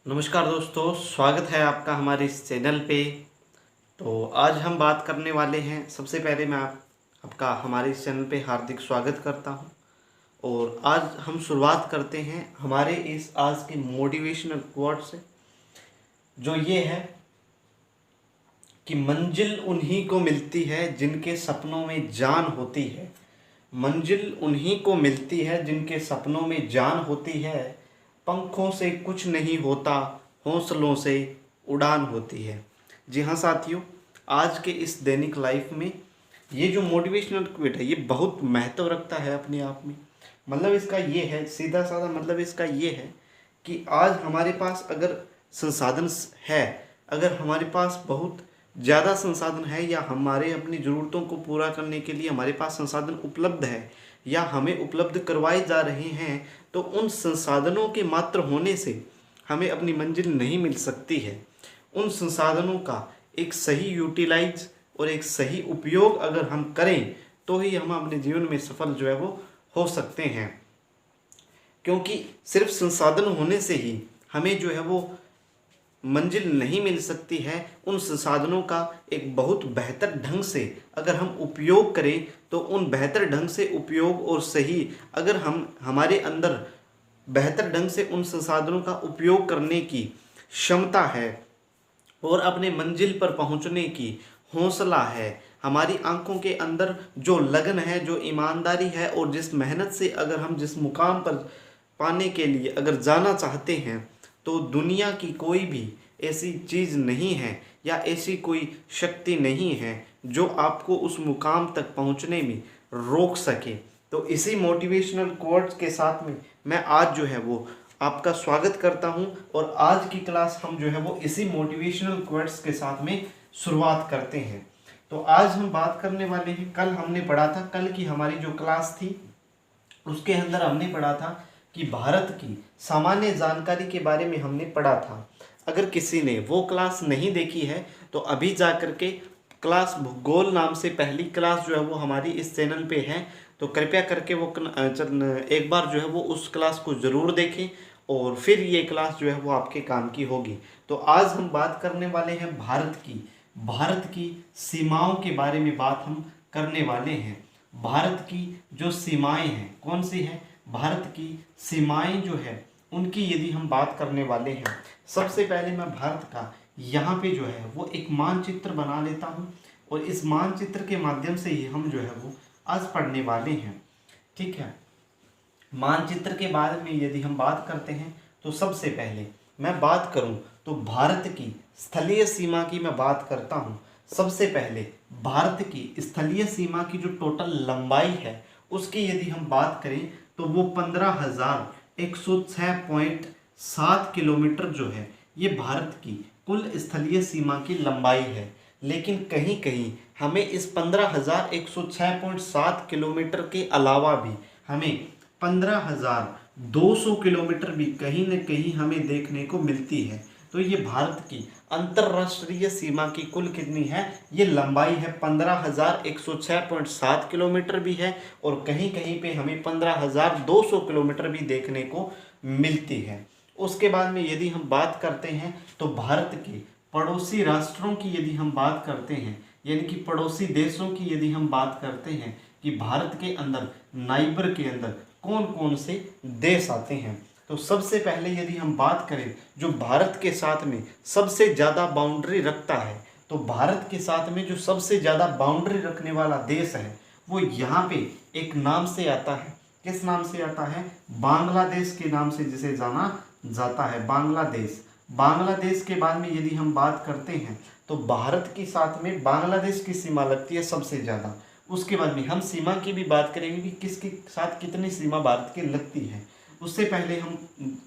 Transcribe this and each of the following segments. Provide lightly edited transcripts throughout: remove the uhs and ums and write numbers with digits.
नमस्कार दोस्तों, स्वागत है आपका हमारे इस चैनल पे। तो आज हम बात करने वाले हैं। सबसे पहले मैं आपका हमारे इस चैनल पे हार्दिक स्वागत करता हूं। और आज हम शुरुआत करते हैं हमारे इस आज के मोटिवेशनल कोट से, जो ये है कि मंजिल उन्हीं को मिलती है जिनके सपनों में जान होती है। मंजिल उन्हीं को मिलती है जिनके सपनों में जान होती है। पंखों से कुछ नहीं होता, हौसलों से उड़ान होती है। जी हाँ साथियों, आज के इस दैनिक लाइफ में ये जो मोटिवेशनल क्विट है ये बहुत महत्व रखता है अपने आप में। मतलब इसका ये है, सीधा साधा मतलब इसका ये है कि आज हमारे पास अगर संसाधन है, अगर हमारे पास बहुत ज़्यादा संसाधन है, या हमारे अपनी ज़रूरतों को पूरा करने के लिए हमारे पास संसाधन उपलब्ध है या हमें उपलब्ध करवाए जा रहे हैं, तो उन संसाधनों के मात्र होने से हमें अपनी मंजिल नहीं मिल सकती है। उन संसाधनों का एक सही यूटिलाइज और एक सही उपयोग अगर हम करें तो ही हम अपने जीवन में सफल जो है वो हो सकते हैं। क्योंकि सिर्फ संसाधन होने से ही हमें जो है वो मंजिल नहीं मिल सकती है। उन संसाधनों का एक बहुत बेहतर ढंग से अगर हम उपयोग करें तो उन बेहतर ढंग से उपयोग और सही अगर हम हमारे अंदर बेहतर ढंग से उन संसाधनों का उपयोग करने की क्षमता है और अपने मंजिल पर पहुंचने की हौसला है, हमारी आंखों के अंदर जो लगन है, जो ईमानदारी है और जिस मेहनत से अगर हम जिस मुकाम पर पाने के लिए अगर जाना चाहते हैं, तो दुनिया की कोई भी ऐसी चीज़ नहीं है या ऐसी कोई शक्ति नहीं है जो आपको उस मुकाम तक पहुंचने में रोक सके। तो इसी मोटिवेशनल कोट्स के साथ में मैं आज जो है वो आपका स्वागत करता हूं और आज की क्लास हम जो है वो इसी मोटिवेशनल कोट्स के साथ में शुरुआत करते हैं। तो आज हम बात करने वाले हैं, कल हमने पढ़ा था, कल की हमारी जो क्लास थी उसके अंदर हमने पढ़ा था कि भारत की सामान्य जानकारी के बारे में हमने पढ़ा था। अगर किसी ने वो क्लास नहीं देखी है तो अभी जा कर के क्लास भूगोल नाम से पहली क्लास जो है वो हमारी इस चैनल पे है, तो कृपया करके वो एक बार जो है वो उस क्लास को ज़रूर देखें और फिर ये क्लास जो है वो आपके काम की होगी। तो आज हम बात करने वाले हैं भारत की सीमाओं के बारे में बात हम करने वाले हैं। भारत की जो सीमाएं हैं कौन सी हैं? भारत की सीमाएं जो है उनकी यदि हम बात करने वाले हैं, सबसे पहले मैं भारत का यहाँ पे जो है वो एक मानचित्र बना लेता हूँ और इस मानचित्र के माध्यम से ही हम जो है वो आज पढ़ने वाले हैं। ठीक है, मानचित्र के बारे में यदि हम बात करते हैं तो सबसे पहले मैं बात करूं तो भारत की स्थलीय सीमा की मैं बात करता हूं। सबसे पहले भारत की स्थलीय सीमा की जो टोटल लंबाई है उसकी यदि हम बात करें तो वो 15,106.7 किलोमीटर जो है ये भारत की कुल स्थलीय सीमा की लंबाई है। लेकिन कहीं कहीं हमें इस 15,106.7 किलोमीटर के अलावा भी हमें 15,200 किलोमीटर भी कहीं न कहीं हमें देखने को मिलती है। तो ये भारत की अंतर्राष्ट्रीय सीमा की कुल कितनी है? ये लंबाई है 15,106.7 किलोमीटर भी है और कहीं कहीं पे हमें 15,200 किलोमीटर भी देखने को मिलती है। उसके बाद में यदि हम बात करते हैं तो भारत के पड़ोसी राष्ट्रों की यदि हम बात करते हैं, यानी कि पड़ोसी देशों की यदि हम बात करते हैं कि भारत के अंदर नाइबर के अंदर कौन कौन से देश आते हैं, तो सबसे पहले यदि हम बात करें जो भारत के साथ में सबसे ज़्यादा बाउंड्री रखता है, तो भारत के साथ में जो सबसे ज़्यादा बाउंड्री रखने वाला देश है वो यहाँ पे एक नाम से आता है। किस नाम से आता है? बांग्लादेश के नाम से जिसे जाना जाता है, बांग्लादेश। बांग्लादेश के बाद में यदि हम बात करते हैं तो भारत के साथ में बांग्लादेश की सीमा लगती है सबसे ज़्यादा। उसके बाद में हम सीमा की भी बात करेंगे कि किसके साथ कितनी सीमा भारत की लगती है। उससे पहले हम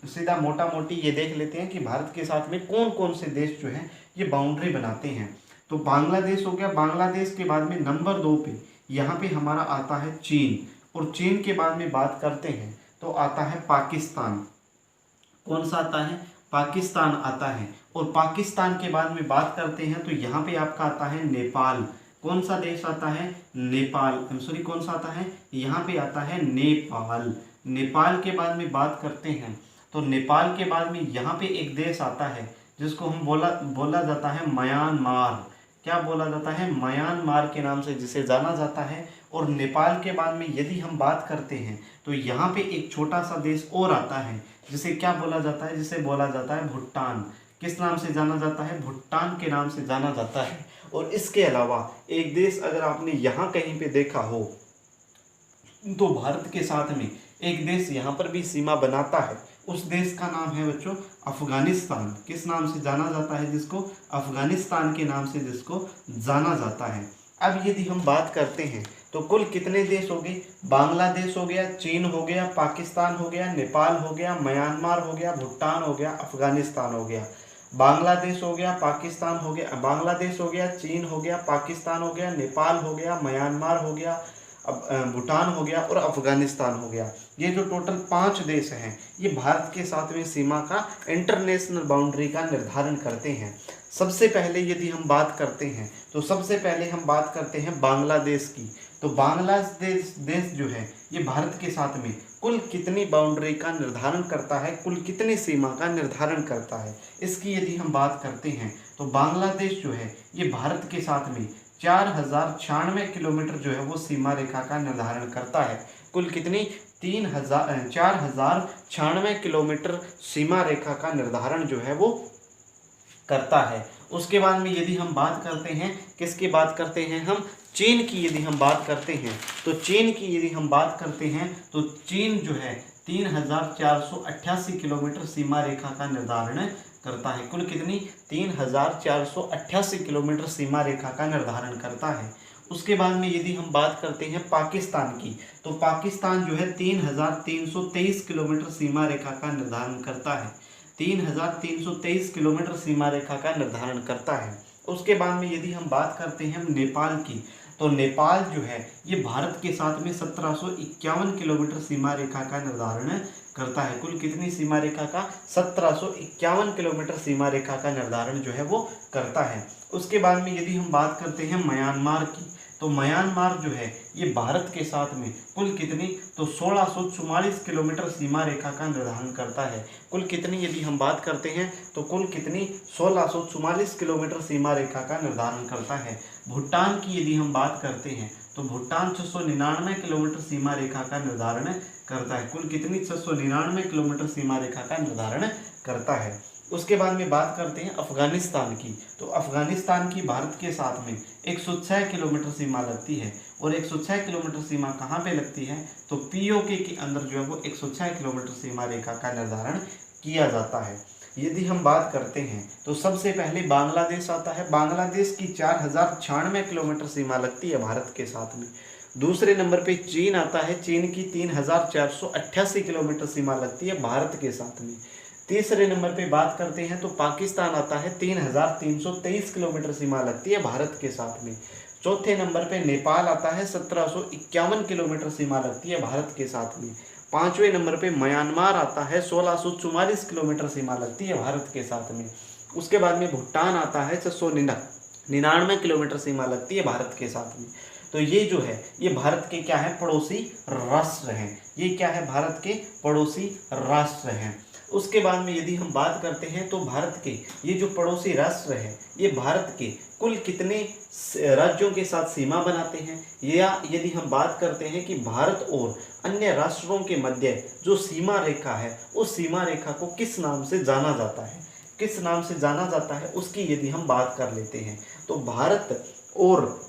सीधा मोटा मोटी ये देख लेते हैं कि भारत के साथ में कौन कौन से देश जो हैं ये बाउंड्री बनाते हैं। तो बांग्लादेश हो गया। बांग्लादेश के बाद में नंबर 2 पे यहाँ पे हमारा आता है चीन, और चीन के बाद में बात करते हैं तो आता है पाकिस्तान। कौन सा आता है? पाकिस्तान आता है। और पाकिस्तान के बाद में बात करते हैं तो यहाँ पे आपका आता है नेपाल। कौन सा देश आता है? नेपाल। सॉरी, कौन सा आता है? यहाँ पे आता है नेपाल। नेपाल के बाद में बात करते हैं तो नेपाल के बाद में यहाँ पे एक देश आता है जिसको हम बोला जाता है म्यांमार। क्या बोला जाता है? म्यांमार के नाम से जिसे जाना जाता है। और नेपाल के बाद में यदि हम बात करते हैं तो यहाँ पे एक छोटा सा देश और आता है जिसे क्या बोला जाता है? जिसे बोला जाता है भूटान। किस नाम से जाना जाता है? भूटान के नाम से जाना जाता है। और इसके अलावा एक देश अगर आपने यहाँ कहीं पे देखा हो तो भारत के साथ में एक देश यहाँ पर भी सीमा बनाता है, उस देश का नाम है बच्चों अफगानिस्तान। किस नाम से जाना जाता है? जिसको अफगानिस्तान के नाम से जिसको जाना जाता है। अब यदि हम बात करते हैं तो कुल कितने देश हो गए? बांग्लादेश हो गया, चीन हो गया, पाकिस्तान हो गया, नेपाल हो गया, म्यांमार हो गया, भूटान हो गया, अफगानिस्तान हो गया। बांग्लादेश हो गया, पाकिस्तान हो गया, बांग्लादेश हो गया, चीन हो गया, पाकिस्तान हो गया, नेपाल हो गया, म्यांमार हो गया, भूटान हो गया और अफगानिस्तान हो गया। ये जो टोटल 5 देश हैं ये भारत के साथ में सीमा का इंटरनेशनल बाउंड्री का निर्धारण करते हैं। सबसे पहले यदि हम बात करते हैं तो सबसे पहले हम बात करते हैं बांग्लादेश की। तो बांग्लादेश देश जो है ये भारत के साथ में कुल कितनी बाउंड्री का निर्धारण करता है, कुल कितनी सीमा का निर्धारण करता है, इसकी यदि हम बात करते हैं तो बांग्लादेश जो है ये भारत के साथ में 4096 किलोमीटर जो है वो सीमा रेखा का निर्धारण करता है। कुल कितनी? 4096 किलोमीटर सीमा रेखा का निर्धारण जो है वो करता है। उसके बाद में यदि हम बात करते हैं, किसकी बात करते हैं हम? चीन की यदि हम बात करते हैं तो चीन की यदि हम बात करते हैं तो चीन जो है 3488 किलोमीटर सीमा रेखा का निर्धारण करता है। कुल कितनी? 3488 किलोमीटर सीमा रेखा का निर्धारण करता है। उसके बाद में यदि हम बात करते हैं पाकिस्तान की तो पाकिस्तान जो है 3323 किलोमीटर सीमा रेखा का निर्धारण करता है। 3323 किलोमीटर सीमा रेखा का निर्धारण करता है। उसके बाद में यदि हम बात करते हैं नेपाल की तो नेपाल जो है ये भारत के साथ में 1751 किलोमीटर सीमा रेखा का निर्धारण करता है। कुल कितनी सीमा रेखा का? 1751 किलोमीटर सीमा रेखा का निर्धारण जो है वो करता है। उसके बाद में यदि हम बात करते हैं म्यांमार की तो म्यांमार जो है ये भारत के साथ में कुल कितनी? तो 1644 किलोमीटर सीमा रेखा का निर्धारण करता है। कुल कितनी यदि हम बात करते हैं तो कुल कितनी? 1644 किलोमीटर सीमा रेखा का निर्धारण करता है। भूटान की यदि हम बात करते हैं तो भूटान 699 किलोमीटर सीमा रेखा का निर्धारण करता है। कुल कितनी? 699 किलोमीटर सीमा रेखा का निर्धारण करता है। उसके बाद में बात करते हैं अफगानिस्तान की तो अफगानिस्तान की भारत के साथ में 106 किलोमीटर सीमा लगती है। और 106 किलोमीटर सीमा कहाँ पे लगती है? तो पीओके के अंदर जो है वो 106 किलोमीटर सीमा रेखा का निर्धारण किया जाता है। यदि हम बात करते हैं तो सबसे पहले बांग्लादेश आता है। बांग्लादेश की 4096 किलोमीटर सीमा लगती है भारत के साथ में। दूसरे नंबर पे चीन आता है। चीन की 3488 किलोमीटर सीमा लगती है भारत के साथ में। तीसरे नंबर पे बात करते हैं तो पाकिस्तान आता है। 3323 किलोमीटर सीमा लगती है भारत के साथ में। चौथे नंबर पे नेपाल आता है। 1751 किलोमीटर सीमा लगती है भारत के साथ में। पांचवें नंबर पे म्यांमार आता है। 1644 किलोमीटर सीमा लगती है भारत के साथ में। उसके बाद में भूटान आता है। 699 किलोमीटर सीमा लगती है भारत के साथ में। तो ये जो है ये भारत के क्या है? पड़ोसी राष्ट्र हैं। ये क्या है? भारत के पड़ोसी राष्ट्र हैं। उसके बाद में यदि हम बात करते हैं तो भारत के ये जो पड़ोसी राष्ट्र है ये भारत के कुल कितने राज्यों के साथ सीमा बनाते हैं, या यदि हम बात करते हैं कि भारत और अन्य राष्ट्रों के मध्य जो सीमा रेखा है उस सीमा रेखा को किस नाम से जाना जाता है, किस नाम से जाना जाता है, उसकी यदि हम बात कर लेते हैं तो भारत और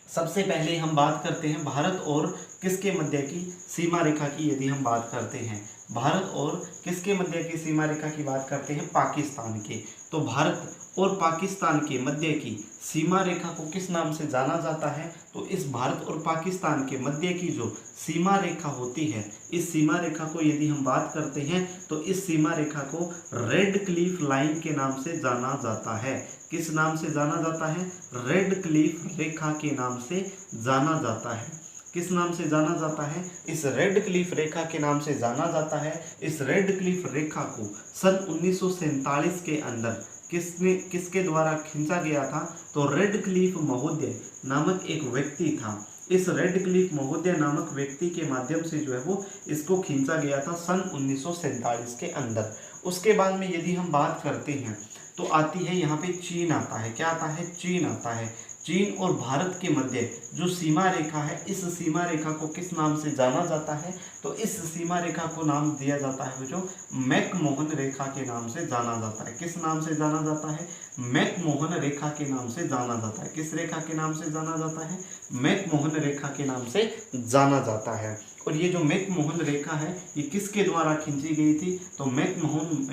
सबसे पहले हम बात करते हैं भारत और किसके मध्य की सीमा रेखा की यदि हम बात करते हैं, भारत और किसके मध्य की सीमा रेखा की बात करते हैं? पाकिस्तान के। तो भारत और पाकिस्तान के मध्य की सीमा रेखा को किस नाम से जाना जाता है? तो इस भारत और पाकिस्तान के मध्य की जो सीमा रेखा होती है इस सीमा रेखा को यदि हम बात करते हैं तो इस सीमा रेखा को रेड क्लिफ लाइन के नाम से जाना जाता है। किस नाम से जाना जाता है? रेड क्लिफ रेखा के नाम से जाना जाता है। किस नाम से जाना जाता है? इस रेड क्लिफ रेखा के नाम से जाना जाता है। इस रेड क्लिफ रेखा को सन 1947 के अंदर किसके द्वारा खींचा गया था? तो रेड क्लिफ महोदय नामक एक व्यक्ति था। इस रेडक्लिफ महोदय नामक व्यक्ति के माध्यम से जो है वो इसको खींचा गया था सन 1947 के अंदर। उसके बाद में यदि हम बात करते हैं तो आती है यहाँ पे चीन आता है। क्या आता है? चीन आता है। चीन और भारत के मध्य जो सीमा रेखा है, इस सीमा रेखा को किस नाम से जाना जाता है? तो इस सीमा रेखा को नाम दिया जाता है जो मैकमोहन रेखा के नाम से जाना जाता है। किस नाम से जाना जाता है? मैकमोहन रेखा के नाम से जाना जाता है। किस रेखा के नाम से जाना जाता है? मैकमोहन रेखा के नाम से जाना जाता है। और ये जो मैकमोहन रेखा है ये किसके द्वारा खींची गई थी? तो मैकमोहन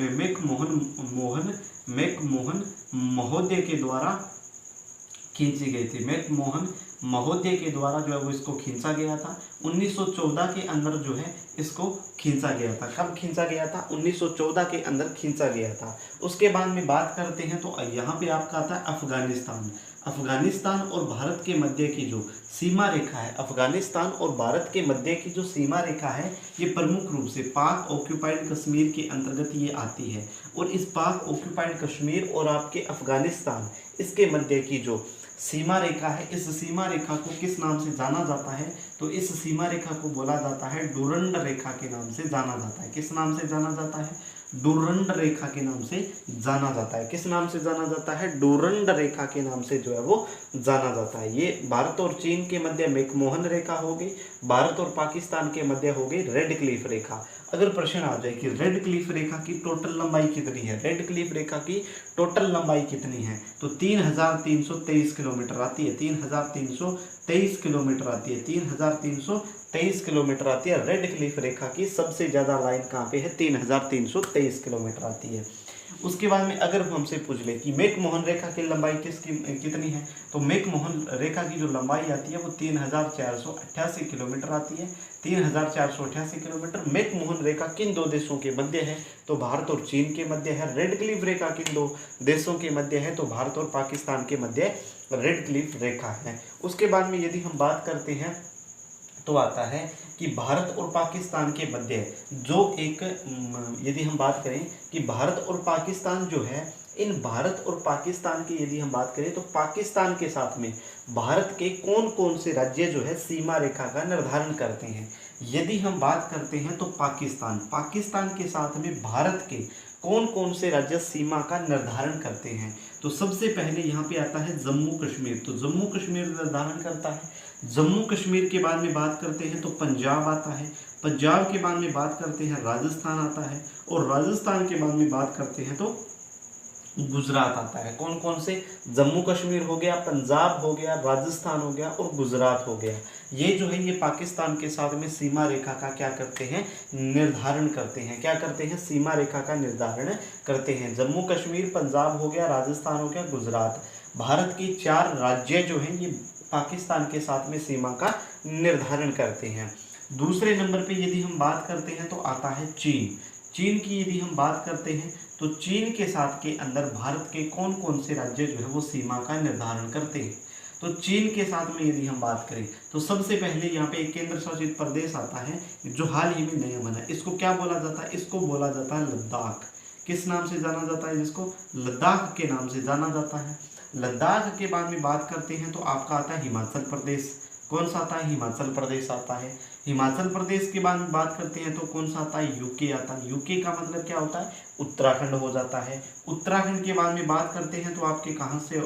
महोदय के द्वारा खींची गई थी। मैकमोहन महोदय के द्वारा जो है वो इसको खींचा गया था। 1914 के अंदर जो है इसको खींचा गया था। कब खींचा गया था? 1914 के अंदर खींचा गया था। उसके बाद में बात करते हैं तो यहाँ पे आपका आता है अफगानिस्तान। अफगानिस्तान और भारत के मध्य की जो सीमा रेखा है, अफगानिस्तान और भारत के मध्य की जो सीमा रेखा है ये प्रमुख रूप से पाक ऑक्यूपाइड कश्मीर के अंतर्गत ये आती है। और इस पाक ऑक्यूपाइड कश्मीर और आपके अफगानिस्तान इसके मध्य की जो सीमा रेखा है, इस सीमा रेखा को किस नाम से जाना जाता है? तो इस सीमा रेखा को बोला जाता है डुरंड रेखा के नाम से जाना जाता है। किस नाम से जाना जाता है? डुरंड रेखा के नाम से जाना जाता है। किस नाम से जाना जाता है? डुरंड रेखा के नाम से जो है वो जाना जाता है। ये भारत और चीन के मध्य मैकमोहन रेखा हो गई, भारत और पाकिस्तान के मध्य हो गई रेडक्लिफ रेखा। अगर प्रश्न आ जाए कि रेडक्लिफ रेखा की टोटल लंबाई कितनी है, रेडक्लिफ रेखा की टोटल लंबाई कितनी है? तो 3323 किलोमीटर आती है। 3323 किलोमीटर आती है। 3323 किलोमीटर आती है। रेडक्लिफ रेखा की सबसे ज़्यादा लाइन कहाँ पे है? 3323 किलोमीटर आती है। उसके बाद में अगर हमसे पूछ ले कि मैकमोहन रेखा की लंबाई कितनी है, तो मैकमोहन रेखा की जो लंबाई आती है वो 3488 किलोमीटर आती है। 3488 किलोमीटर। मैकमोहन रेखा किन दो देशों के मध्य है? तो भारत और चीन के मध्य है। रेडक्लिफ रेखा किन दो देशों के मध्य है? तो भारत और पाकिस्तान के मध्य रेडक्लिफ रेखा है। उसके बाद में यदि हम बात करते हैं तो आता है कि भारत और पाकिस्तान के मध्य जो एक यदि हम बात करें कि भारत और पाकिस्तान जो है, इन भारत और पाकिस्तान की यदि हम बात करें तो पाकिस्तान के साथ में भारत के कौन कौन से राज्य जो है सीमा रेखा का निर्धारण करते हैं। यदि हम बात करते हैं तो पाकिस्तान के साथ में भारत के कौन कौन से राज्य सीमा का निर्धारण करते हैं? तो सबसे पहले यहाँ पे आता है जम्मू कश्मीर। तो जम्मू कश्मीर निर्धारण करता है। जम्मू कश्मीर के बाद में बात करते हैं तो पंजाब आता है। पंजाब के बाद में बात करते हैं राजस्थान आता है। और राजस्थान के बाद में बात करते हैं तो गुजरात आता है। कौन कौन से? जम्मू कश्मीर हो गया, पंजाब हो गया, राजस्थान हो गया और गुजरात हो गया। ये जो है ये पाकिस्तान के साथ में सीमा रेखा का क्या करते हैं? निर्धारण करते हैं। क्या करते हैं? सीमा रेखा का निर्धारण करते हैं। जम्मू कश्मीर, पंजाब हो गया, राजस्थान हो गया, गुजरात। भारत के 4 राज्य जो हैं ये पाकिस्तान के साथ में सीमा का निर्धारण करते हैं। दूसरे नंबर पे यदि हम बात करते हैं तो आता है चीन। चीन की यदि हम बात करते हैं तो चीन के साथ के अंदर भारत के कौन कौन से राज्य जो है वो सीमा का निर्धारण करते हैं। तो चीन के साथ में यदि हम बात करें तो सबसे पहले यहाँ पे एक केंद्र शासित प्रदेश आता है जो हाल ही में नया बना है। इसको क्या बोला जाता है? इसको बोला जाता है लद्दाख। किस नाम से जाना जाता है? जिसको लद्दाख के नाम से जाना जाता है। लद्दाख के बाद में बात करते हैं तो आपका आता है हिमाचल प्रदेश। कौन सा आता है? हिमाचल प्रदेश आता है। हिमाचल प्रदेश के बाद में बात करते हैं तो कौन सा आता है? यूके आता है। यूके का मतलब क्या होता है? उत्तराखंड हो जाता है। उत्तराखंड के बाद में बात करते हैं तो आपके कहाँ से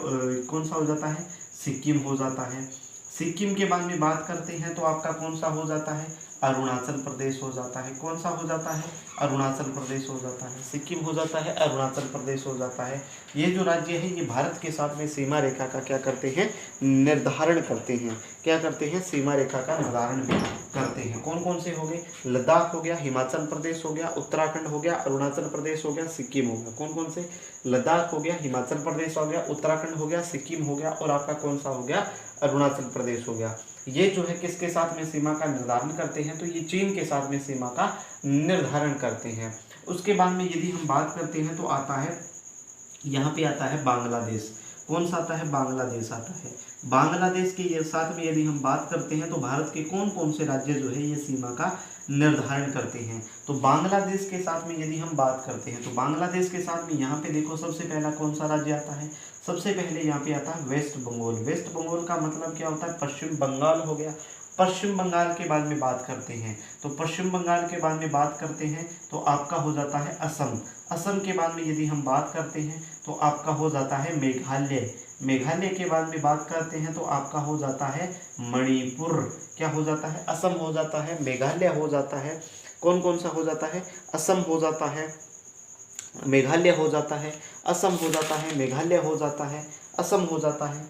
कौन सा हो जाता है? सिक्किम हो जाता है। सिक्किम के बाद में बात करते हैं तो आपका कौन सा हो जाता है? अरुणाचल प्रदेश हो जाता है। कौन सा हो जाता है? अरुणाचल प्रदेश हो जाता है। सिक्किम हो जाता है, अरुणाचल प्रदेश हो जाता है। ये जो राज्य है ये भारत के साथ में सीमा रेखा का क्या करते हैं? निर्धारण करते हैं। क्या करते हैं? सीमा रेखा का निर्धारण भी करते हैं। कौन कौन से हो गए? लद्दाख हो गया, हिमाचल प्रदेश हो गया, उत्तराखंड हो गया, अरुणाचल प्रदेश हो गया, सिक्किम हो गया। कौन कौन से? लद्दाख हो गया, हिमाचल प्रदेश हो गया, उत्तराखंड हो गया, सिक्किम हो गया और आपका कौन सा हो गया? अरुणाचल प्रदेश हो गया। ये जो है किसके साथ में सीमा का निर्धारण करते हैं? तो ये चीन के साथ में सीमा का निर्धारण करते हैं। उसके बाद में यदि हम बात करते हैं तो आता है यहाँ पे आता है बांग्लादेश। कौन सा आता है? बांग्लादेश आता है। बांग्लादेश के साथ में यदि हम बात करते हैं तो भारत के कौन कौन से राज्य जो है ये सीमा का निर्धारण करते हैं। तो बांग्लादेश के साथ में यदि हम बात करते हैं तो बांग्लादेश के साथ में यहाँ पे देखो सबसे पहला कौन सा राज्य आता है? सबसे पहले यहाँ पे आता है वेस्ट बंगाल। वेस्ट बंगाल का मतलब क्या होता है, पश्चिम बंगाल हो गया। पश्चिम बंगाल के बाद में बात करते हैं, तो पश्चिम बंगाल के बाद में बात करते हैं तो आपका हो जाता है असम। असम के बाद में यदि हम बात करते हैं तो आपका हो जाता है मेघालय। मेघालय के बाद में बात करते हैं तो आपका हो जाता है मणिपुर। क्या हो जाता है, असम हो जाता है, मेघालय हो जाता है, कौन कौन सा हो जाता है, असम हो जाता है, मेघालय हो जाता है, असम हो जाता है, मेघालय हो जाता है, असम हो जाता है।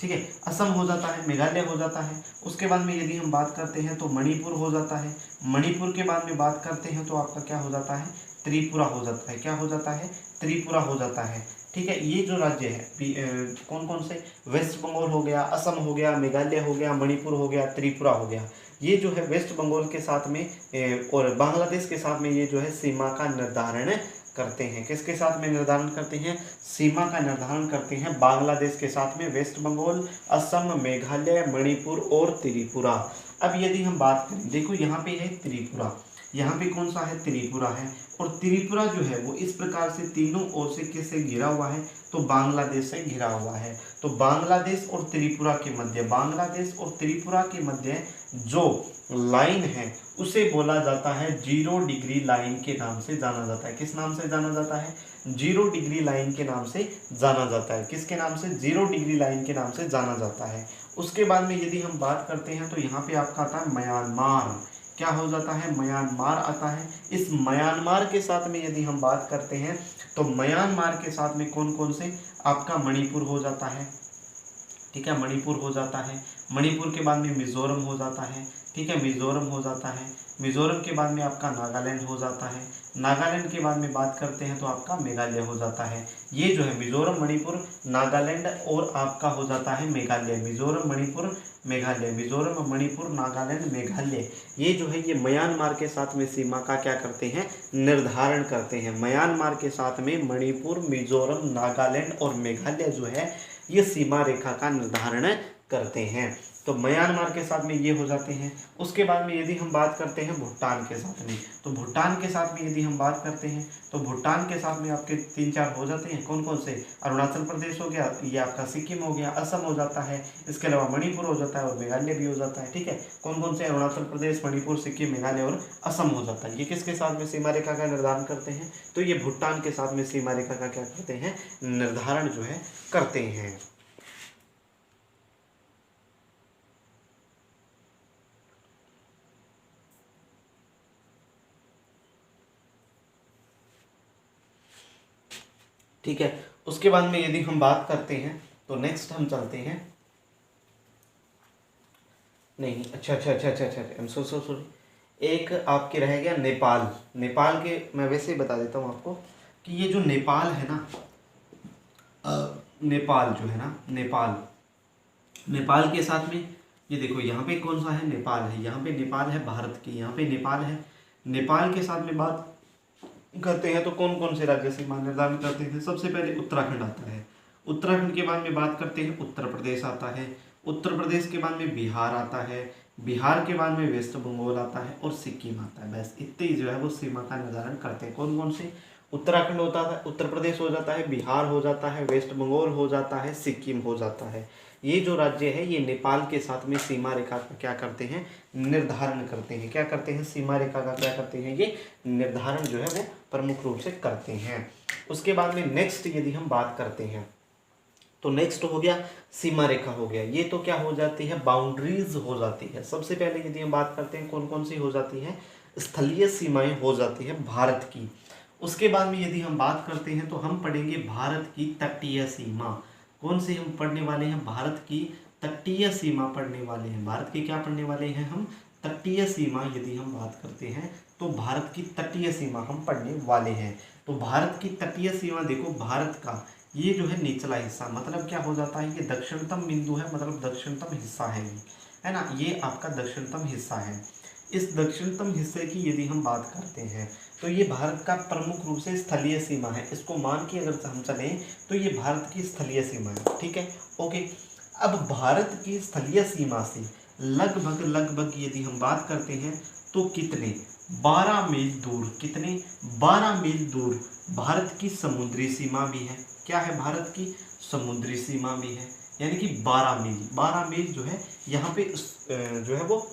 ठीक है, असम हो जाता है, मेघालय हो जाता है। उसके बाद में यदि हम बात करते हैं तो मणिपुर हो जाता है। मणिपुर के बाद में बात करते हैं तो आपका क्या हो जाता है, त्रिपुरा हो जाता है। क्या हो जाता है, त्रिपुरा हो जाता है। ठीक है, ये जो राज्य है कौन कौन से, वेस्ट बंगाल हो गया, असम हो गया, मेघालय हो गया, मणिपुर हो गया, त्रिपुरा हो गया। ये जो है वेस्ट बंगाल के साथ में और बांग्लादेश के साथ में ये जो है सीमा का निर्धारण करते हैं। किसके साथ में निर्धारण करते हैं, सीमा का निर्धारण करते हैं बांग्लादेश के साथ में, वेस्ट बंगाल, असम, मेघालय, मणिपुर और त्रिपुरा। अब यदि हम बात करें, देखो यहाँ पे है त्रिपुरा, यहाँ पे कौन सा है, त्रिपुरा है। और त्रिपुरा जो है वो इस प्रकार से तीनों ओर से किससे घिरा हुआ है, तो बांग्लादेश से घिरा हुआ है। तो बांग्लादेश और त्रिपुरा के मध्य, बांग्लादेश और त्रिपुरा के मध्य जो लाइन है उसे बोला जाता है 0 डिग्री लाइन के नाम से जाना जाता है। किस नाम से जाना जाता है, 0 डिग्री लाइन के नाम से जाना जाता है। किसके नाम से, 0 डिग्री लाइन के नाम से जाना जाता है। उसके बाद में यदि हम बात करते हैं तो यहाँ पे आपका आता है म्यांमार। क्या हो जाता है, म्यांमार आता है। इस म्यांमार के साथ में यदि हम बात करते हैं तो म्यांमार के साथ में कौन कौन से, आपका मणिपुर हो जाता है। ठीक है, मणिपुर हो जाता है। मणिपुर के बाद में मिजोरम हो जाता है। ठीक है, मिजोरम हो जाता है। मिजोरम के बाद में आपका नागालैंड हो जाता है। नागालैंड के बाद में बात करते हैं तो आपका मेघालय हो जाता है। ये जो है मिजोरम, मणिपुर, नागालैंड और आपका हो जाता है मेघालय। मिजोरम, मणिपुर, मेघालय, मिजोरम, मणिपुर, नागालैंड, मेघालय, ये जो है ये म्यांमार के साथ में सीमा का क्या करते हैं, निर्धारण करते हैं। म्यांमार के साथ में मणिपुर, मिजोरम, नागालैंड और मेघालय जो है ये सीमा रेखा का निर्धारण करते हैं। तो म्यांमार के साथ में ये हो जाते हैं। उसके बाद में यदि हम बात करते हैं भूटान के साथ में, तो भूटान के साथ में यदि हम बात करते हैं तो भूटान के साथ में आपके 3-4 हो जाते हैं। कौन कौन से, अरुणाचल प्रदेश हो गया, ये आपका सिक्किम हो गया, असम हो जाता है, इसके अलावा मणिपुर हो जाता है और मेघालय भी हो जाता है। ठीक है, कौन कौन से, अरुणाचल प्रदेश, मणिपुर, सिक्किम, मेघालय और असम हो जाता है। ये किसके साथ में सीमा रेखा का निर्धारण करते हैं, तो ये भूटान के साथ में सीमा रेखा का क्या करते हैं, निर्धारण जो है करते हैं। ठीक है, उसके बाद में यदि हम बात करते हैं तो नेक्स्ट हम चलते हैं, नहीं अच्छा अच्छा अच्छा अच्छा अच्छा, आई एम सो सॉरी, एक आपके रह गया नेपाल। नेपाल के मैं वैसे ही बता देता हूँ आपको कि ये जो नेपाल है ना, नेपाल जो है ना, नेपाल, नेपाल के साथ में ये देखो यहाँ पे कौन सा है, नेपाल है। यहाँ पे नेपाल है भारत की, यहाँ पे नेपाल है। नेपाल के साथ में बात करते हैं तो कौन कौन से राज्य सीमा निर्धारण करते हैं, सबसे पहले उत्तराखंड आता है। उत्तराखंड के बाद में बात करते हैं उत्तर प्रदेश आता है। उत्तर प्रदेश के बाद में बिहार आता है। बिहार के बाद में वेस्ट बंगाल आता है और सिक्किम आता है। बस इतने जो है वो सीमा का निर्धारण करते हैं। कौन कौन से, उत्तराखंड होता है, उत्तर प्रदेश हो जाता है, बिहार हो जाता है, वेस्ट बंगाल हो जाता है, सिक्किम हो जाता है। ये जो राज्य है ये नेपाल के साथ में सीमा रेखा का क्या करते हैं, निर्धारण करते हैं। क्या करते हैं, सीमा रेखा का क्या करते हैं, ये निर्धारण जो है वो प्रमुख रूप से करते हैं। उसके बाद में नेक्स्ट यदि हम बात करते हैं तो नेक्स्ट हो गया सीमा रेखा हो गया। ये तो क्या हो जाती है, बाउंड्रीज हो जाती है। सबसे पहले यदि हम बात करते हैं कौन कौन सी हो जाती है, स्थलीय सीमाएं हो जाती है भारत की। उसके बाद में यदि हम बात करते हैं तो हम पढ़ेंगे भारत की तटीय सीमा। कौन सी हम पढ़ने वाले हैं, भारत की तटीय सीमा पढ़ने वाले हैं। भारत की क्या पढ़ने वाले हैं हम, तटीय सीमा। यदि हम बात करते हैं तो भारत की तटीय सीमा हम पढ़ने वाले हैं। तो भारत की तटीय सीमा देखो, भारत का ये जो है निचला हिस्सा, मतलब क्या हो जाता है, ये दक्षिणतम बिंदु है, मतलब दक्षिणतम हिस्सा है ना, ये आपका दक्षिणतम हिस्सा है। इस दक्षिणतम हिस्से की यदि हम बात करते हैं तो ये भारत का प्रमुख रूप से स्थलीय सीमा है। इसको मान के अगर हम चलें तो ये भारत की स्थलीय सीमा है। ठीक है, ओके। अब भारत की स्थलीय सीमा से लगभग लगभग यदि हम बात करते हैं तो कितने, 12 मील दूर, कितने, 12 मील दूर भारत की समुद्री सीमा भी है। क्या है, भारत की समुद्री सीमा भी है, यानी कि 12 मील जो है यहाँ पे जो है वो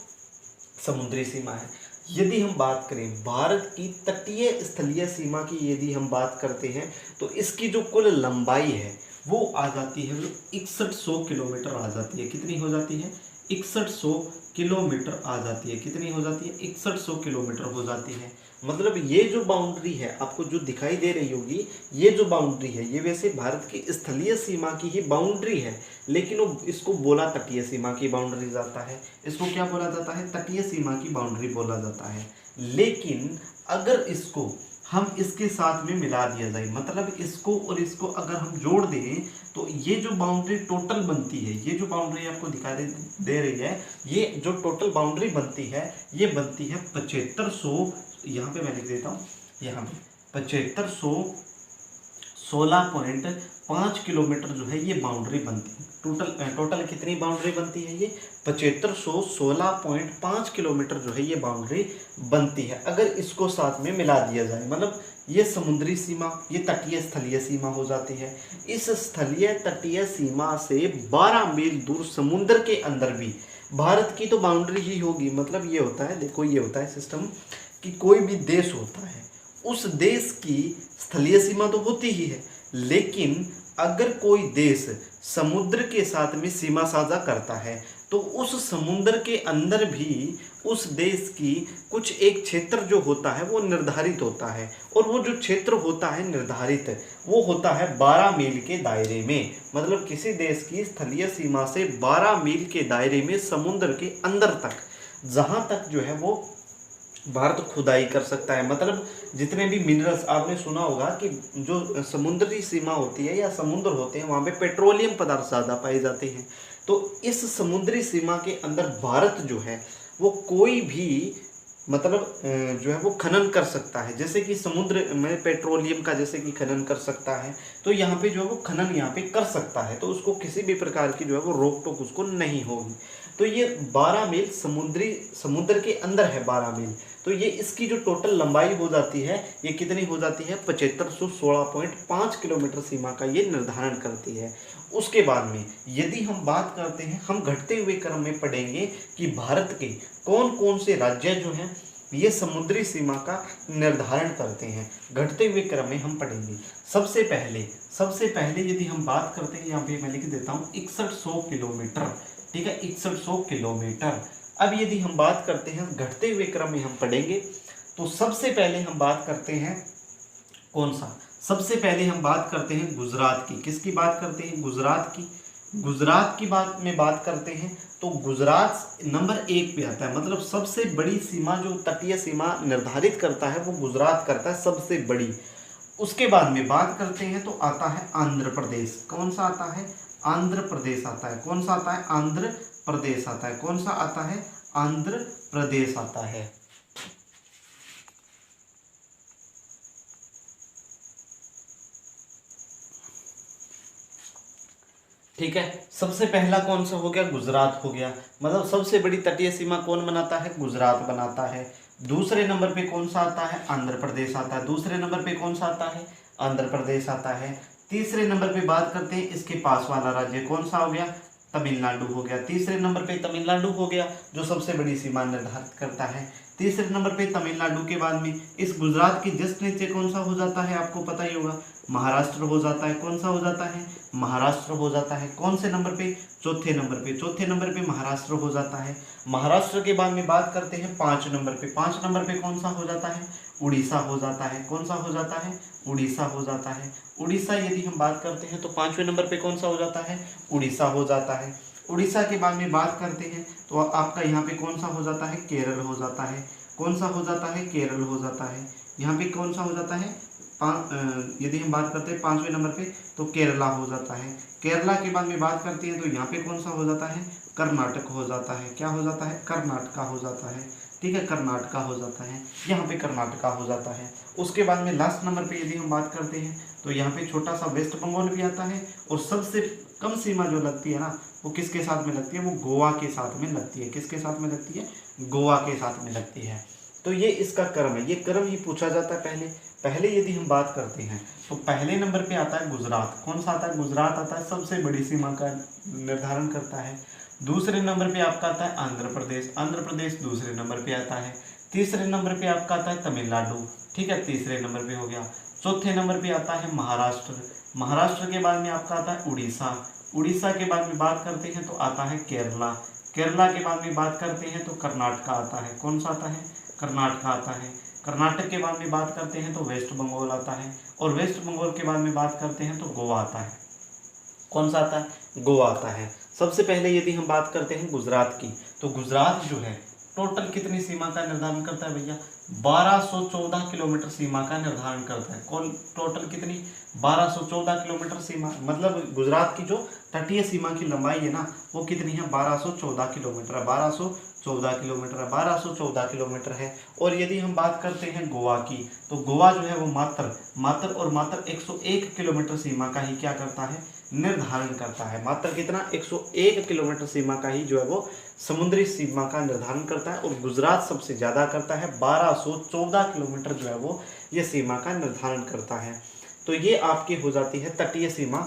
समुद्री सीमा है। यदि हम बात करें भारत की तटीय स्थलीय सीमा की, यदि हम बात करते हैं तो इसकी जो कुल लंबाई है वो आ जाती है 6100 किलोमीटर आ जाती है। कितनी हो जाती है? 6100 किलोमीटर आ जाती है। कितनी हो जाती है? 6100 किलोमीटर हो जाती है। मतलब ये जो बाउंड्री है आपको जो दिखाई दे रही होगी, ये जो बाउंड्री है ये वैसे भारत की स्थलीय सीमा की ही बाउंड्री है, लेकिन वो इसको बोला तटीय सीमा की बाउंड्री जाता है। इसको क्या बोला जाता है? तटीय सीमा की बाउंड्री बोला जाता है। लेकिन अगर इसको हम इसके साथ में मिला दिया जाए, मतलब इसको और इसको अगर हम जोड़ दें, तो ये जो बाउंड्री टोटल बनती है, ये जो बाउंड्री आपको दिखाई दे रही है, ये जो टोटल बाउंड्री बनती है ये बनती है 7500, यहाँ पे मैं लिख देता हूँ, यहाँ पे 7516.5 किलोमीटर जो है ये बाउंड्री बनती है। टोटल कितनी बाउंड्री बनती है? ये 7516.5 किलोमीटर जो है ये बाउंड्री बनती है। अगर इसको साथ में मिला दिया जाए, मतलब ये समुद्री सीमा, ये तटीय स्थलीय सीमा हो जाती है। इस स्थलीय तटीय सीमा से 12 मील दूर समुद्र के अंदर भी भारत की तो बाउंड्री ही होगी। मतलब ये होता है, देखो ये होता है सिस्टम कि कोई भी देश होता है, उस देश की स्थलीय सीमा तो होती ही है, लेकिन अगर कोई देश समुद्र के साथ में सीमा साझा करता है तो उस समुद्र के अंदर भी उस देश की कुछ एक क्षेत्र जो होता है वो निर्धारित होता है, और वो जो क्षेत्र होता है निर्धारित वो होता है 12 मील के दायरे में। मतलब किसी देश की स्थलीय सीमा से 12 मील के दायरे में समुद्र के अंदर तक, जहाँ तक जो है वो भारत खुदाई कर सकता है। मतलब जितने भी मिनरल्स, आपने सुना होगा कि जो समुद्री सीमा होती है या समुद्र होते हैं वहाँ पे पेट्रोलियम पदार्थ ज़्यादा पाए जाते हैं। तो इस समुद्री सीमा के अंदर भारत जो है वो कोई भी मतलब जो है वो खनन कर सकता है। जैसे कि समुद्र में पेट्रोलियम का जैसे कि खनन कर सकता है, तो यहाँ पे जो है वो खनन यहाँ पे कर सकता है, तो उसको किसी भी प्रकार की जो है वो रोक टोक उसको नहीं होगी। तो ये 12 मील समुद्र के अंदर है 12 मील, तो ये इसकी जो टोटल लंबाई हो जाती है ये कितनी हो जाती है? 7516.5 किलोमीटर सीमा का ये निर्धारण करती है। उसके बाद में यदि हम बात करते हैं, हम घटते हुए क्रम में पढ़ेंगे कि भारत के कौन कौन से राज्य जो हैं ये समुद्री सीमा का निर्धारण करते हैं। घटते हुए क्रम में हम पढ़ेंगे। सबसे पहले यदि हम बात करते हैं, यहाँ पे मैं लिख देता हूँ 6100 किलोमीटर, ठीक है, 6100 किलोमीटर। अब यदि हम बात करते हैं घटते हुए क्रम में हम पढ़ेंगे, तो सबसे पहले हम बात करते हैं कौन सा? सबसे पहले हम बात करते हैं गुजरात की। किसकी बात करते हैं? गुजरात की। गुजरात की बात करते हैं तो गुजरात नंबर 1 पे आता है। मतलब सबसे बड़ी सीमा जो तटीय सीमा निर्धारित करता है वो गुजरात करता है, सबसे बड़ी। उसके बाद में बात करते हैं तो आता है आंध्र प्रदेश। कौन सा आता है? आंध्र प्रदेश आता है। कौन सा आता है? आंध्र प्रदेश आता है। कौन सा आता है? आंध्र प्रदेश आता है। ठीक है, सबसे पहला कौन सा हो गया? गुजरात हो गया। मतलब सबसे बड़ी तटीय सीमा कौन बनाता है? गुजरात बनाता है। दूसरे नंबर पे कौन सा आता है? आंध्र प्रदेश आता है। दूसरे नंबर पे कौन सा आता है? आंध्र प्रदेश आता है। तीसरे नंबर पे बात करते हैं इसके पास वाला राज्य कौन सा हो गया? तमिलनाडु हो गया। तीसरे नंबर पे तमिलनाडु हो गया जो सबसे बड़ी सीमा निर्धारित करता है। तीसरे नंबर पे तमिलनाडु के बाद में इस गुजरात के जस्ट नीचे कौन सा हो जाता है? आपको पता ही होगा, महाराष्ट्र हो जाता है। कौन सा हो जाता है? महाराष्ट्र हो जाता है। कौन से नंबर पे? चौथे नंबर पे। चौथे नंबर पे महाराष्ट्र हो जाता है। महाराष्ट्र के बाद में बात करते हैं 5 नंबर पे। 5 नंबर पे कौन सा हो जाता है? उड़ीसा हो जाता है। कौन सा हो जाता है? उड़ीसा हो जाता है। उड़ीसा यदि हम बात करते हैं तो 5वें नंबर पे कौन सा हो जाता है? उड़ीसा हो जाता है। उड़ीसा के बाद में बात करते हैं तो आपका यहाँ पे कौन सा हो जाता है? केरल हो जाता है। कौन सा हो जाता है? केरल हो जाता है। यहाँ पे कौन सा हो जाता है? यदि हम बात करते हैं 5वें नंबर पे तो केरला हो जाता है। केरला के बाद में बात करते हैं तो यहाँ पे कौन सा हो जाता है? कर्नाटक हो जाता है। क्या हो जाता है? कर्नाटका हो जाता है। ठीक है, कर्नाटका हो जाता है। यहाँ पे कर्नाटका हो जाता है। उसके बाद में लास्ट नंबर पे यदि हम बात करते हैं तो यहाँ पे छोटा सा वेस्ट बंगाल भी आता है, और सबसे कम सीमा जो लगती है ना वो किसके साथ में लगती है? वो गोवा के साथ में लगती है। किसके साथ में लगती है? गोवा के साथ में लगती है। तो ये इसका क्रम है, ये क्रम ही पूछा जाता है। पहले यदि हम बात करते हैं तो पहले नंबर पे आता है गुजरात। कौन सा आता है? गुजरात आता है, सबसे बड़ी सीमा का निर्धारण करता है। दूसरे नंबर पे आपका आता है आंध्र प्रदेश, आंध्र प्रदेश दूसरे नंबर पे आता है। तीसरे नंबर पे आपका आता है तमिलनाडु, ठीक है, तीसरे नंबर पे हो गया। चौथे नंबर पे आता है महाराष्ट्र, महाराष्ट्र के बाद में आपका आता है उड़ीसा, उड़ीसा के बाद में बात करते हैं तो आता है केरला, केरला के बाद में बात करते हैं तो कर्नाटका आता है। कौन सा आता है? कर्नाटका आता है। कर्नाटक के बाद में बात करते हैं तो वेस्ट बंगाल आता है, और वेस्ट बंगाल के बाद में बात करते हैं तो गोवा आता है। कौन सा आता है? गोवा आता है। सबसे पहले यदि हम बात करते हैं गुजरात की, तो गुजरात जो है टोटल कितनी सीमा का निर्धारण करता है भैया? 1214 किलोमीटर सीमा का निर्धारण करता है। कौन? टोटल कितनी? 1214 किलोमीटर सीमा, मतलब गुजरात की जो तटीय सीमा की लंबाई है ना, वो कितनी है? 1214 किलोमीटर है, 1214 किलोमीटर है, 1214 किलोमीटर है। और यदि हम बात करते हैं गोवा की, तो गोवा जो है वो मात्र 101 किलोमीटर सीमा का ही क्या करता है? निर्धारण करता है। मात्र कितना? 101 किलोमीटर सीमा का ही जो है वो समुद्री सीमा का निर्धारण करता है, और गुजरात सबसे ज्यादा करता है, 1214 किलोमीटर जो है वो ये सीमा का निर्धारण करता है। तो ये आपकी हो जाती है तटीय सीमा,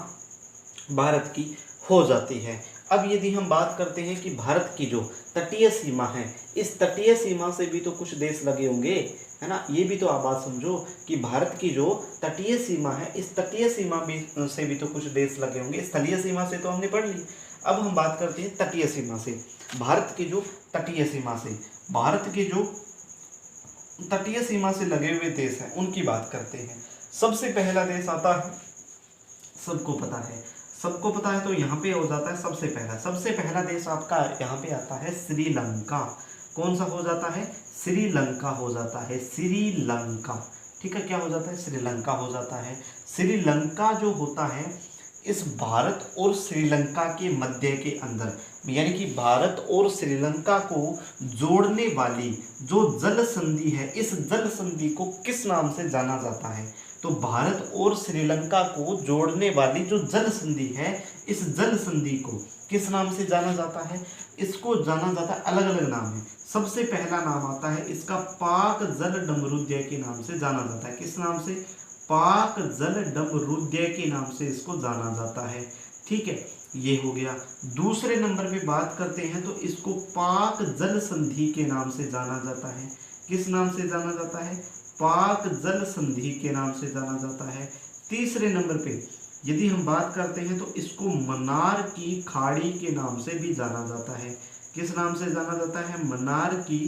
भारत की हो जाती है। अब यदि हम बात करते हैं कि भारत की जो तटीय सीमा है, इस तटीय सीमा से भी तो कुछ देश लगे होंगे, है ना, ये भी तो आप बात समझो कि भारत की जो तटीय सीमा है, इस तटीय सीमा भी से भी तो कुछ देश लगे होंगे। स्थलीय सीमा से तो हमने पढ़ ली, अब हम बात करते हैं तटीय सीमा से। भारत की जो तटीय सीमा से, भारत की जो तटीय सीमा से लगे हुए देश हैं उनकी बात करते हैं। सबसे पहला देश आता है, सबको पता है, सबको पता है, तो यहाँ पे हो जाता है सबसे पहला देश आपका यहाँ पे आता है श्रीलंका। कौन सा हो जाता है? श्रीलंका हो जाता है, श्रीलंका, ठीक है, क्या हो जाता है? श्रीलंका हो जाता है। श्रीलंका जो होता है इस भारत और श्रीलंका के मध्य के अंदर, यानी कि भारत और श्रीलंका को जोड़ने वाली जो जल संधि है, इस जल संधि को किस नाम से जाना जाता है? तो भारत और श्रीलंका को जोड़ने वाली जो जल संधि है, इस जल संधि को किस नाम से जाना जाता है? इसको जाना जाता है, अलग अलग नाम है। सबसे पहला नाम आता है इसका पाक जल डमरूद्य के नाम से जाना जाता है। किस नाम से? पाक जल डमरूद्य के नाम से इसको जाना जाता है, ठीक है, ये हो गया। दूसरे नंबर पे बात करते हैं तो इसको पाक जल संधि के नाम से जाना जाता है। किस नाम से जाना जाता है? पाक जल संधि के नाम से जाना जाता है। तीसरे नंबर पे यदि हम बात करते हैं तो इसको मन्नार की खाड़ी के नाम से भी जाना जाता है। किस नाम से जाना जाता है? मन्नार की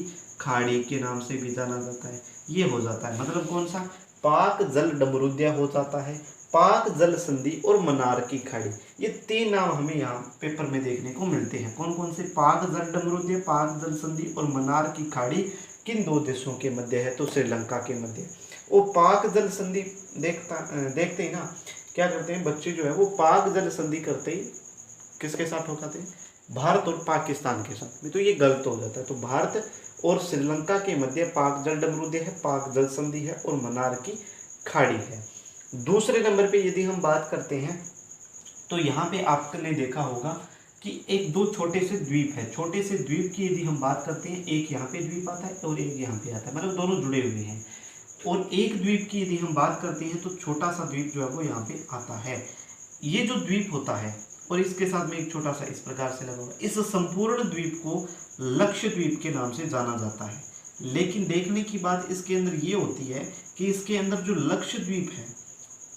खाड़ी के नाम से भी जाना जाता है। ये हो जाता है, मतलब कौन सा? पाक जल डमरूद्य हो जाता है, पाक जल संधि और मन्नार की खाड़ी, ये तीन नाम हमें यहाँ पेपर में देखने को मिलते हैं। कौन कौन से? पाक जल डमरूद्य, पाक जल संधि और मन्नार की खाड़ी किन दो देशों के मध्य है? तो श्रीलंका के मध्य। वो पाक जल संधि देखते ही ना, क्या करते हैं बच्चे जो है वो पाक जल संधि करते ही किसके साथ हो जाते हैं? भारत और पाकिस्तान के साथ में, तो ये गलत हो जाता है। तो भारत और श्रीलंका के मध्य पाक जल डमरूद्य है, पाक जल संधि है और मन्नार की खाड़ी है। दूसरे नंबर पे यदि हम बात करते हैं तो यहाँ पे आपने देखा होगा कि एक दो छोटे से द्वीप है। छोटे से द्वीप की यदि हम बात करते हैं, एक यहाँ पे द्वीप आता है और एक यहाँ पे आता है, मतलब दोनों जुड़े हुए हैं। और एक द्वीप की यदि हम बात करते हैं तो छोटा सा द्वीप जो है वो यहाँ पे आता है। ये जो द्वीप होता है और इसके साथ में एक छोटा सा इस प्रकार से लगा हुआ, इस संपूर्ण द्वीप को लक्षद्वीप के नाम से जाना जाता है। लेकिन देखने की बात इसके अंदर ये होती है कि इसके अंदर जो लक्षद्वीप है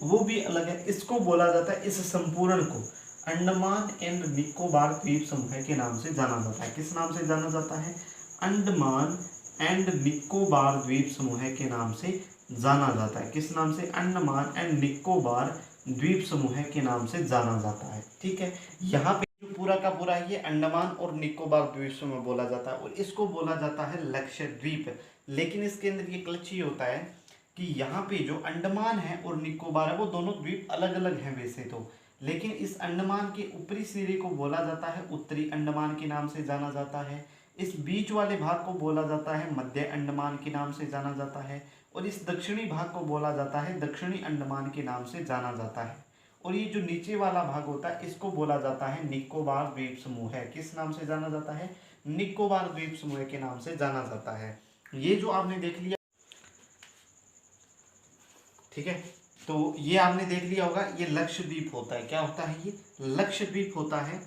वो भी अलग है। इसको बोला जाता है, इस संपूर्ण को अंडमान एंड निकोबार द्वीप समूह के नाम से जाना जाता है। किस नाम से जाना जाता है? अंडमान एंड निकोबार द्वीप समूह के नाम से जाना जाता है। किस नाम से? अंडमान एंड निकोबार द्वीप समूह के नाम से जाना जाता है, ठीक है। यहाँ पे जो पूरा का पूरा है ये अंडमान और निकोबार द्वीप समूह बोला जाता है, और इसको बोला जाता है लक्षद्वीप। लेकिन इसके अंदर ये क्लच ही होता है कि यहाँ पे जो अंडमान है और निकोबार है वो दोनों द्वीप अलग अलग हैं वैसे तो, लेकिन इस अंडमान के ऊपरी सिरे को बोला जाता है उत्तरी अंडमान के नाम से जाना जाता है। इस बीच वाले भाग को बोला जाता है मध्य अंडमान के नाम से जाना जाता है, और इस दक्षिणी भाग को बोला जाता है दक्षिणी अंडमान के नाम से जाना जाता है। और ये जो नीचे वाला भाग होता है इसको बोला जाता है निकोबार द्वीप समूह है। किस नाम से जाना जाता है? निकोबार द्वीप समूह के नाम से जाना जाता है। ये जो आपने देख लिया, ठीक है, तो ये आपने देख लिया होगा, ये लक्षद्वीप होता है। क्या होता है? ये लक्षद्वीप होता है।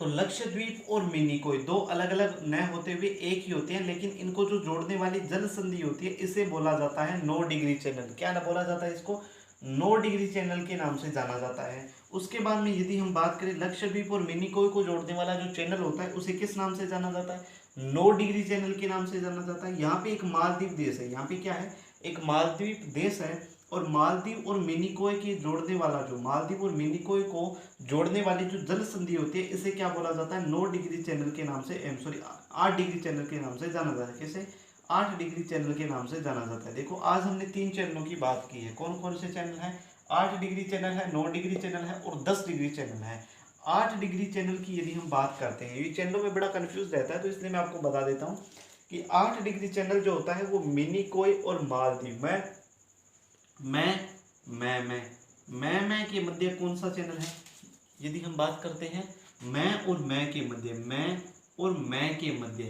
तो लक्षद्वीप और मिनिकोय दो अलग अलग न होते हुए एक ही होते हैं, लेकिन इनको जो जोड़ने वाली जल संधि होती है इसे बोला जाता है 9 डिग्री चैनल। क्या ना बोला जाता है इसको? 9 डिग्री चैनल के नाम से जाना जाता है। उसके बाद में यदि हम बात करें, लक्षद्वीप और मिनिकोय को जोड़ने वाला जो चैनल होता है उसे किस नाम से जाना जाता है? 9 डिग्री चैनल के नाम से जाना जाता है। यहाँ पे एक मालदीव देश है, यहाँ पे क्या है? एक मालदीव देश है, और मालदीव और मिनिकोय के जोड़ने वाला, जो मालदीव और मिनिकोय को जोड़ने वाली जो जल संधि होती है इसे क्या बोला जाता है? 9 डिग्री चैनल के नाम से, सॉरी 8 डिग्री चैनल के नाम से जाना जाता है। कैसे? 8 डिग्री चैनल के नाम से जाना जाता है। देखो आज हमने 3 चैनलों की बात की है। कौन कौन से चैनल है? 8 डिग्री चैनल है, 9 डिग्री चैनल है और 10 डिग्री चैनल है। 8 डिग्री चैनल की यदि हम बात करते हैं, ये चैनलों में बड़ा कंफ्यूज रहता है, तो इसलिए मैं आपको बता देता हूँ कि 8 डिग्री चैनल जो होता है वो मिनिकोय और मालदीव में मैं के मध्य कौन सा चैनल है? यदि हम बात करते हैं मैं और मैं के मध्य, मैं और मैं के मध्य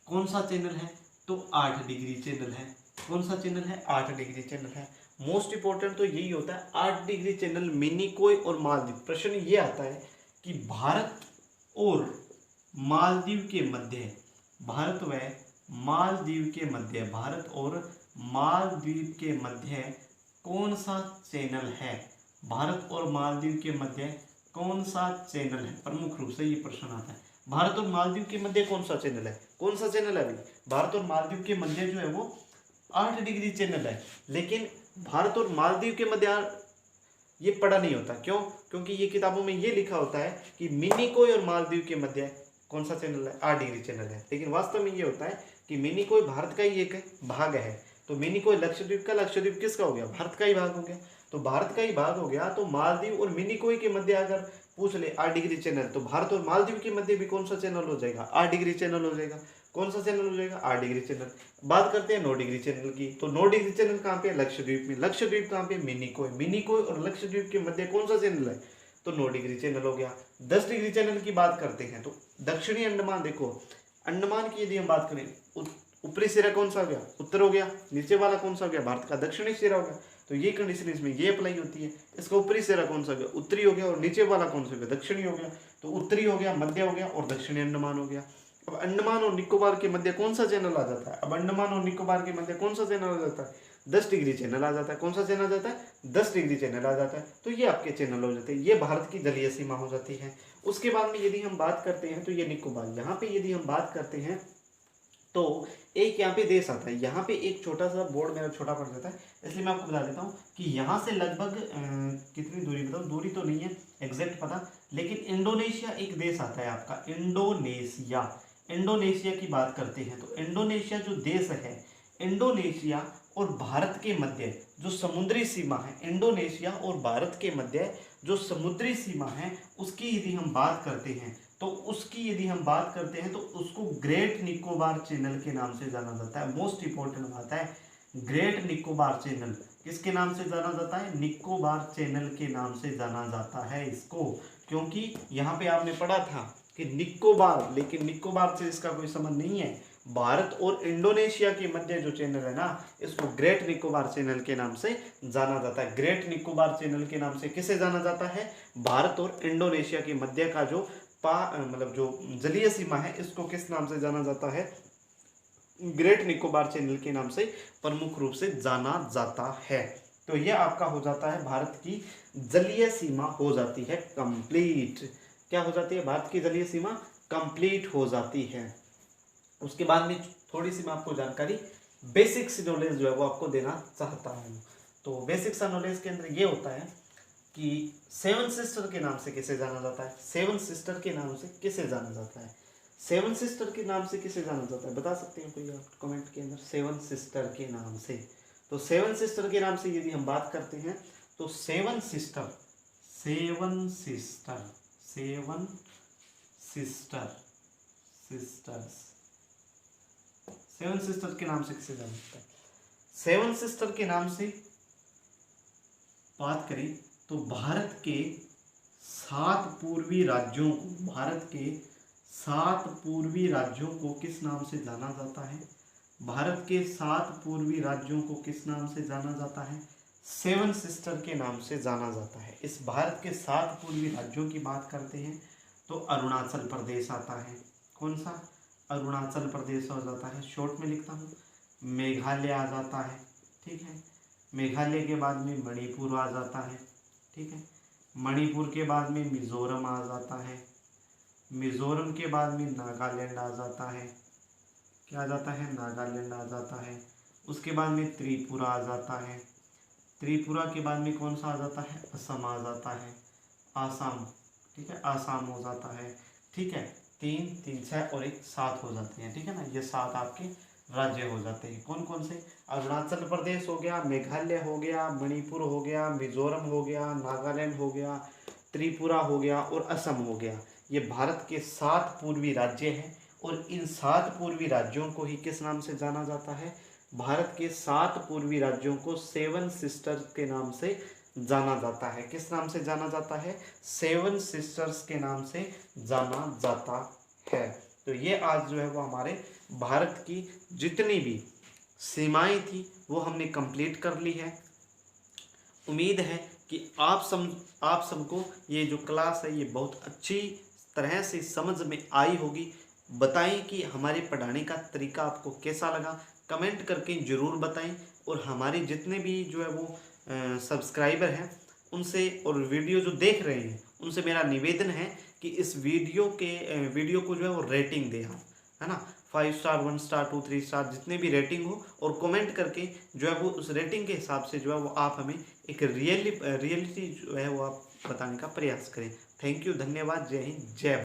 कौन सा चैनल है? तो 8 डिग्री चैनल है। कौन सा चैनल है? 8 डिग्री चैनल है। मोस्ट इंपॉर्टेंट तो यही होता है, 8 डिग्री चैनल मिनिकोय और मालदीव। प्रश्न ये आता है कि भारत और मालदीव के मध्य, भारत व मालदीव के मध्य, भारत और मालदीव के मध्य कौन सा चैनल है? भारत और मालदीव के मध्य कौन सा चैनल है? प्रमुख रूप से ये प्रश्न आता है। भारत और मालदीव के मध्य कौन सा चैनल है? कौन सा चैनल है अभी? भारत और मालदीव के मध्य जो है वो 8 डिग्री चैनल है, लेकिन भारत और मालदीव के मध्य ये पढ़ा नहीं होता। क्यों? क्योंकि ये किताबों में ये लिखा होता है कि मिनिकोय और मालदीव के मध्य कौन सा चैनल है? 8 डिग्री चैनल है, लेकिन वास्तव में ये होता है कि मिनिकोय भारत का ही एक भाग है। तो मिनिकोय लक्षद्वीप का, लक्षद्वीप किसका हो गया? भारत का ही भाग हो गया। तो भारत का ही भाग हो गया, तो मालदीव और मिनिकोय के मध्य अगर पूछ ले 8 डिग्री चैनल, तो भारत और मालदीव के मध्य भी कौन सा चैनल हो जाएगा? 8 डिग्री चैनल हो जाएगा। कौन सा चैनल हो जाएगा? 8 डिग्री चैनल। बात करते हैं 9 डिग्री चैनल की, तो 9 डिग्री चैनल कहाँ पे? लक्षद्वीप में। लक्षद्वीप कहाँ पे? मिनिकोय। मिनिकोय और लक्षद्वीप के मध्य कौन सा चैनल है? तो 9 डिग्री चैनल हो गया। 10 डिग्री चैनल की बात करते हैं तो दक्षिणी अंडमान, देखो अंडमान की यदि हम बात करें, ऊपरी सिरा कौन सा हो गया? उत्तर हो गया। नीचे वाला कौन सा हो गया? भारत का दक्षिणी सिरा हो गया। तो ये कंडीशन इसमें ये अप्लाई होती है। इसका ऊपरी सिरा कौन सा हो गया? उत्तरी हो गया, और नीचे वाला कौन सा हो गया? दक्षिणी हो गया। तो उत्तरी हो गया, मध्य हो गया और दक्षिणी अंडमान हो गया। अब अंडमान और निकोबार के मध्य कौन सा चैनल आ जाता है? अब अंडमान और निकोबार के मध्य कौन सा चैनल आ जाता है? 10 डिग्री चैनल आ जाता है। कौन सा चैनल आ जाता है? 10 डिग्री चैनल आ जाता है। तो ये आपके चैनल हो जाते हैं, ये भारत की जलीय सीमा हो जाती है। उसके बाद में यदि हम बात करते हैं तो ये निकोबार, यहाँ पे यदि हम बात करते हैं तो एक यहाँ पे देश आता है। यहाँ पे एक छोटा सा बोर्ड मेरा छोटा पड़ जाता है, इसलिए मैं आपको बता देता हूँ कि यहाँ से लगभग कितनी दूरी, बताओ दूरी तो नहीं है एग्जैक्ट पता, लेकिन इंडोनेशिया एक देश आता है आपका, इंडोनेशिया। इंडोनेशिया की बात करते हैं तो इंडोनेशिया जो देश है, इंडोनेशिया और भारत के मध्य जो समुद्री सीमा है, इंडोनेशिया और भारत के मध्य जो समुद्री सीमा है उसकी यदि हम बात करते हैं तो उसकी यदि हम बात करते हैं तो उसको ग्रेट निकोबार चैनल के नाम से जाना जाता है। मोस्ट इंपॉर्टेंट बात है, ग्रेट निकोबार चैनल किसके नाम से जाना जाता है? निकोबार चैनल के नाम से जाना जाता है इसको, क्योंकि यहाँ पे आपने पढ़ा था कि निकोबार, लेकिन निकोबार से इसका कोई संबंध नहीं है। भारत और इंडोनेशिया के मध्य जो चैनल है ना, इसको ग्रेट निकोबार चैनल के नाम से जाना जाता है। ग्रेट निकोबार चैनल के नाम से किसे जाना जाता है? भारत और इंडोनेशिया के मध्य का जो मतलब जो जलीय सीमा है इसको किस नाम से जाना जाता है? ग्रेट निकोबार चैनल के नाम से प्रमुख रूप से जाना जाता है। तो यह आपका हो जाता है, भारत की जलीय सीमा हो जाती है कंप्लीट। क्या हो जाती है? भारत की जलीय सीमा कंप्लीट हो जाती है। उसके बाद में थोड़ी सी मैं आपको जानकारी, बेसिक्स नॉलेज जो है वो आपको देना चाहता हूँ। तो बेसिक्स नॉलेज के अंदर ये होता है कि 7 सिस्टर के नाम से किसे जाना जाता है? 7 सिस्टर के नाम से किसे जाना जाता है? 7 सिस्टर के नाम से किसे जाना जाता है? बता सकते हैं कोई आप कमेंट के अंदर? 7 सिस्टर के नाम से, तो 7 सिस्टर के नाम से यदि हम बात करते हैं तो 7 sister, 7 sister, 7 sister, sisters, 7 sister के नाम से किसे जाना जाता है? 7 सिस्टर के नाम से बात करें तो भारत के 7 पूर्वी राज्यों को, भारत के 7 पूर्वी राज्यों को किस नाम से जाना जाता है? भारत के 7 पूर्वी राज्यों को किस नाम से जाना जाता है? सेवन सिस्टर के नाम से जाना जाता है। इस भारत के 7 पूर्वी राज्यों की बात करते हैं तो अरुणाचल प्रदेश आता है। कौन सा? अरुणाचल प्रदेश हो जाता है। शॉर्ट में लिखता हूँ, मेघालय आ जाता है। ठीक है, मेघालय के बाद में मणिपुर आ जाता है। ठीक है, मणिपुर के बाद में मिजोरम आ जाता है। मिजोरम के बाद में नागालैंड आ जाता है। क्या आ जाता है? नागालैंड आ जाता है। उसके बाद में त्रिपुरा आ जाता है। त्रिपुरा के बाद में कौन सा आ जाता है? असम आ जाता है। आसाम, ठीक है, आसाम हो जाता है। ठीक है, 3 3 6 और 1 7 हो जाते हैं। ठीक है ना, ये 7 आपके राज्य हो जाते हैं। कौन कौन से? अरुणाचल प्रदेश हो गया, मेघालय हो गया, मणिपुर हो गया, मिजोरम हो गया, नागालैंड हो गया, त्रिपुरा हो गया और असम हो गया। ये भारत के 7 पूर्वी राज्य हैं और इन 7 पूर्वी राज्यों को ही किस नाम से जाना जाता है? भारत के 7 पूर्वी राज्यों को 7 सिस्टर्स के नाम से जाना जाता है। किस नाम से जाना जाता है? 7 सिस्टर्स के नाम से जाना जाता है। तो ये आज जो है वो हमारे भारत की जितनी भी सीमाएं थी वो हमने कंप्लीट कर ली है। उम्मीद है कि आप सबको ये जो क्लास है ये बहुत अच्छी तरह से समझ में आई होगी। बताएं कि हमारे पढ़ाने का तरीका आपको कैसा लगा, कमेंट करके ज़रूर बताएं। और हमारे जितने भी जो है वो सब्सक्राइबर हैं उनसे और वीडियो जो देख रहे हैं उनसे मेरा निवेदन है कि इस वीडियो को जो है वो रेटिंग दें आप, है ना। 5 स्टार, 1 स्टार, 2 3 स्टार जितने भी रेटिंग हो, और कमेंट करके जो है वो उस रेटिंग के हिसाब से जो है वो आप हमें एक रियलिटी जो है वो आप बताने का प्रयास करें। थैंक यू, धन्यवाद, जय हिंद, जय भारत।